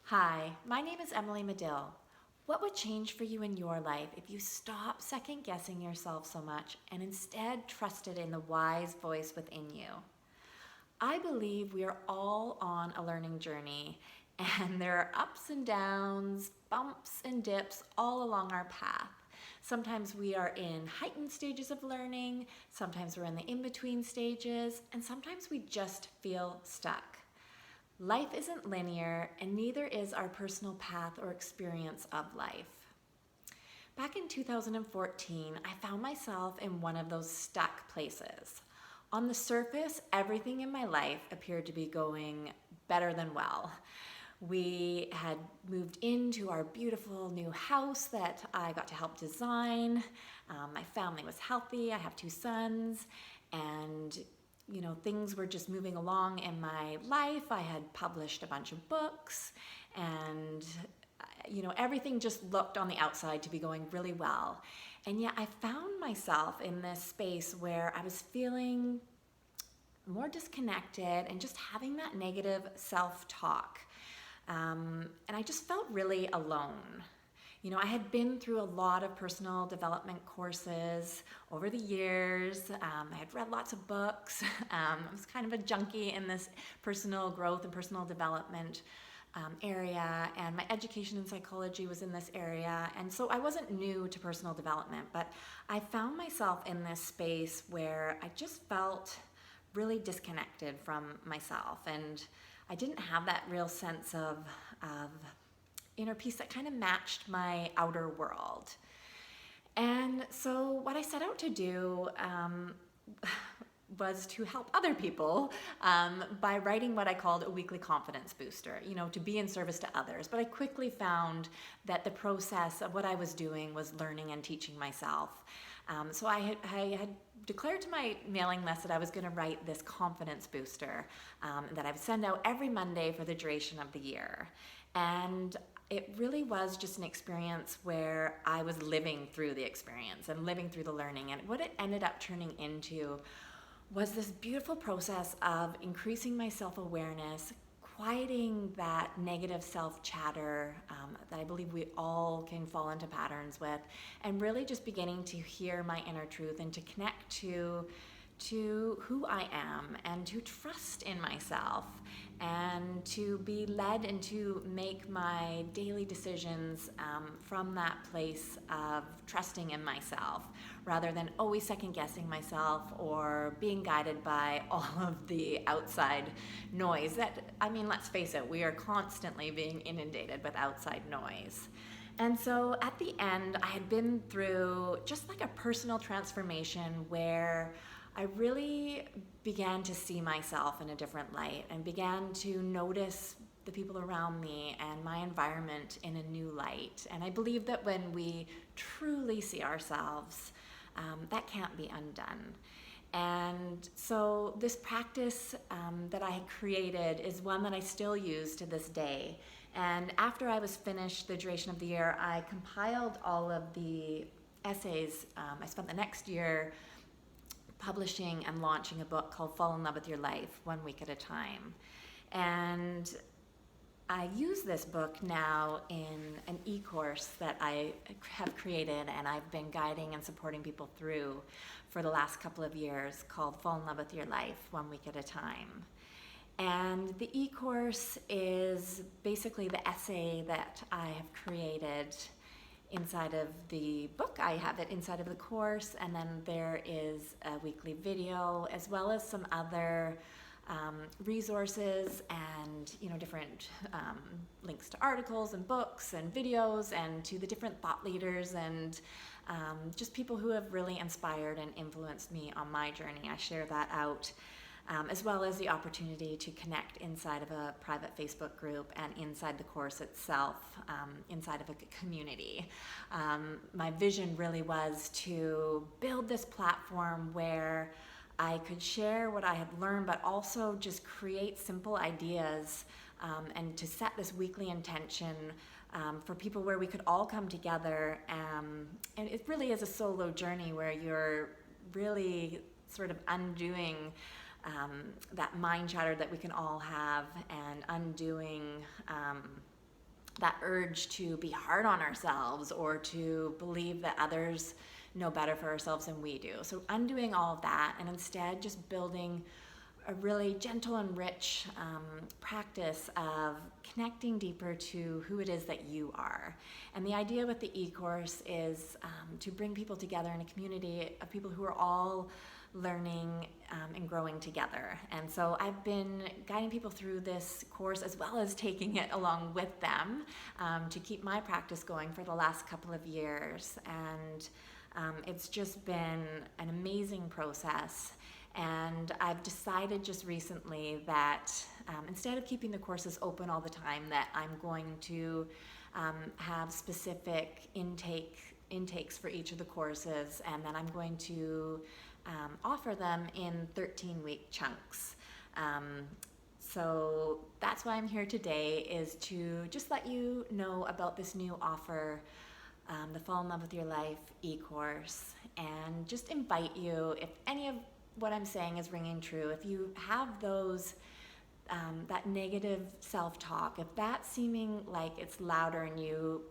Hi, my name is Emily Medill. What would change for you in your life if you stopped second guessing yourself so much and instead trusted in the wise voice within you? I believe we are all on a learning journey, and there are ups and downs, bumps and dips all along our path. Sometimes we are in heightened stages of learning, sometimes we're in the in between stages, and sometimes we just feel stuck. Life isn't linear, and neither is our personal path or experience of life. Back in 2014, I found myself in one of those stuck places. On the surface, everything in my life appeared to be going better than well. We had moved into our beautiful new house that I got to help design. My family was healthy. I have two sons, and things were just moving along in my life. I had published a bunch of books, and everything just looked on the outside to be going really well. And yet I found myself in this space where I was feeling more disconnected and just having that negative self-talk. And I just felt really alone. I had been through a lot of personal development courses over the years. I had read lots of books. I was kind of a junkie in this personal growth and personal development area, and my education in psychology was in this area. And so I wasn't new to personal development, but I found myself in this space where I just felt really disconnected from myself, and I didn't have that real sense of inner peace that kind of matched my outer world. And so what I set out to do was to help other people by writing what I called a weekly confidence booster, to be in service to others. But I quickly found that the process of what I was doing was learning and teaching myself. So I had declared to my mailing list that I was going to write this confidence booster that I would send out every Monday for the duration of the year. And it really was just an experience where I was living through the experience and living through the learning. And what it ended up turning into was this beautiful process of increasing my self-awareness, quieting that negative self-chatter that I believe we all can fall into patterns with, and really just beginning to hear my inner truth and to connect to who I am and to trust in myself and to be led and to make my daily decisions from that place of trusting in myself rather than always second guessing myself or being guided by all of the outside noise that, let's face it, we are constantly being inundated with outside noise. And so at the end, I had been through just like a personal transformation where I really began to see myself in a different light and began to notice the people around me and my environment in a new light. And I believe that when we truly see ourselves, that can't be undone. And so this practice that I had created is one that I still use to this day. And after I was finished the duration of the year, I compiled all of the essays. I spent the next year publishing and launching a book called Fall in Love with Your Life, 1 week at a time. And I use this book now in an e-course that I have created and I've been guiding and supporting people through for the last couple of years called Fall in Love with Your Life, 1 week at a time. And the e-course is basically the essay that I have created inside of the book. I have it inside of the course, and then there is a weekly video as well as some other resources and different links to articles and books and videos and to the different thought leaders and just people who have really inspired and influenced me on my journey. I share that out. As well as the opportunity to connect inside of a private Facebook group and inside the course itself, inside of a community. My vision really was to build this platform where I could share what I had learned, but also just create simple ideas and to set this weekly intention for people where we could all come together. And it really is a solo journey where you're really sort of undoing that mind chatter that we can all have and undoing that urge to be hard on ourselves or to believe that others know better for ourselves than we do. So undoing all of that and instead just building a really gentle and rich practice of connecting deeper to who it is that you are. And the idea with the e-course is to bring people together in a community of people who are all learning and growing together. And so I've been guiding people through this course as well as taking it along with them to keep my practice going for the last couple of years. And it's just been an amazing process. And I've decided just recently that instead of keeping the courses open all the time, that I'm going to have specific intakes for each of the courses, and then I'm going to offer them in 13-week chunks. So that's why I'm here today, is to just let you know about this new offer, the Fall in Love with Your Life e-course, and just invite you, if any of what I'm saying is ringing true, if you have those that negative self-talk, if that's seeming like it's louder and you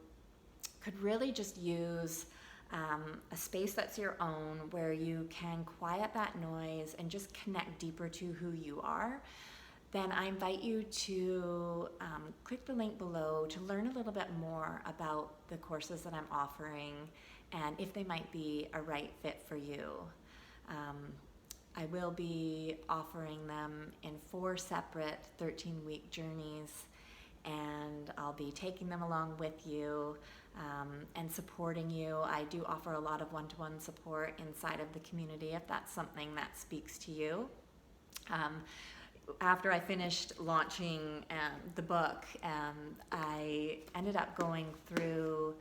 could really just use a space that's your own where you can quiet that noise and just connect deeper to who you are, then I invite you to click the link below to learn a little bit more about the courses that I'm offering and if they might be a right fit for you. I will be offering them in 4 separate 13-week journeys, and I'll be taking them along with you and supporting you. I do offer a lot of one-to-one support inside of the community if that's something that speaks to you. After I finished launching the book, I ended up going through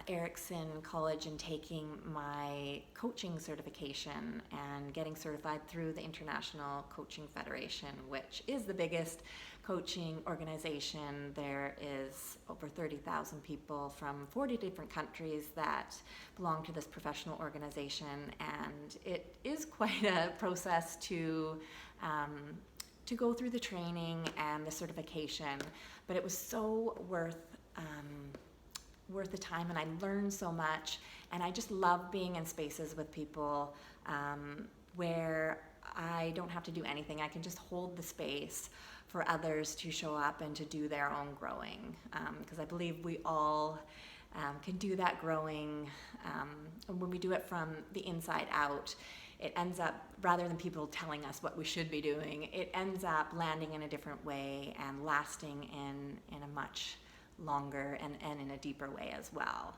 Erickson College and taking my coaching certification and getting certified through the International Coaching Federation, which is the biggest coaching organization. There is over 30,000 people from 40 different countries that belong to this professional organization, and it is quite a process to go through the training and the certification, but it was so worth the time, and I learned so much, and I just love being in spaces with people where I don't have to do anything. I can just hold the space for others to show up and to do their own growing, because I believe we all can do that growing, and when we do it from the inside out, it ends up, rather than people telling us what we should be doing, it ends up landing in a different way and lasting in a much longer and in a deeper way as well.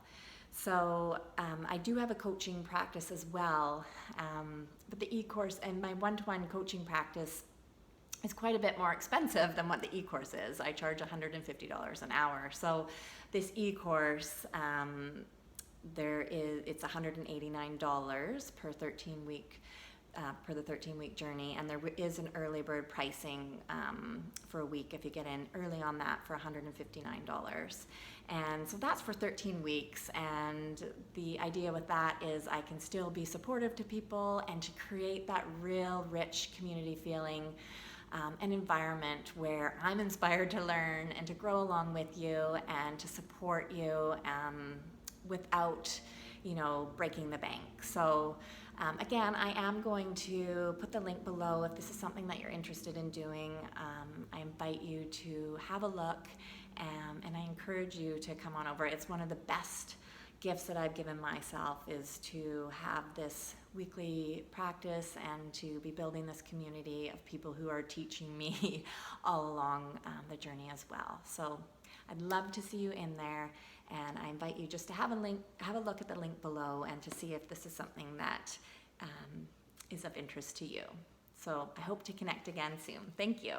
So I do have a coaching practice as well, but the e-course and my one-to-one coaching practice is quite a bit more expensive than what the e-course is. I charge $150 an hour. So this e-course, it's $189 per 13-week per the 13-week journey, and there is an early bird pricing for a week if you get in early on that for $159. And so that's for 13 weeks, and the idea with that is I can still be supportive to people and to create that real rich community feeling, an environment where I'm inspired to learn and to grow along with you and to support you without, breaking the bank. So again, I am going to put the link below if this is something that you're interested in doing. I invite you to have a look, and I encourage you to come on over. It's one of the best gifts that I've given myself, is to have this weekly practice and to be building this community of people who are teaching me all along the journey as well. So I'd love to see you in there, and I invite you just to have a look at the link below and to see if this is something that is of interest to you. So I hope to connect again soon. Thank you.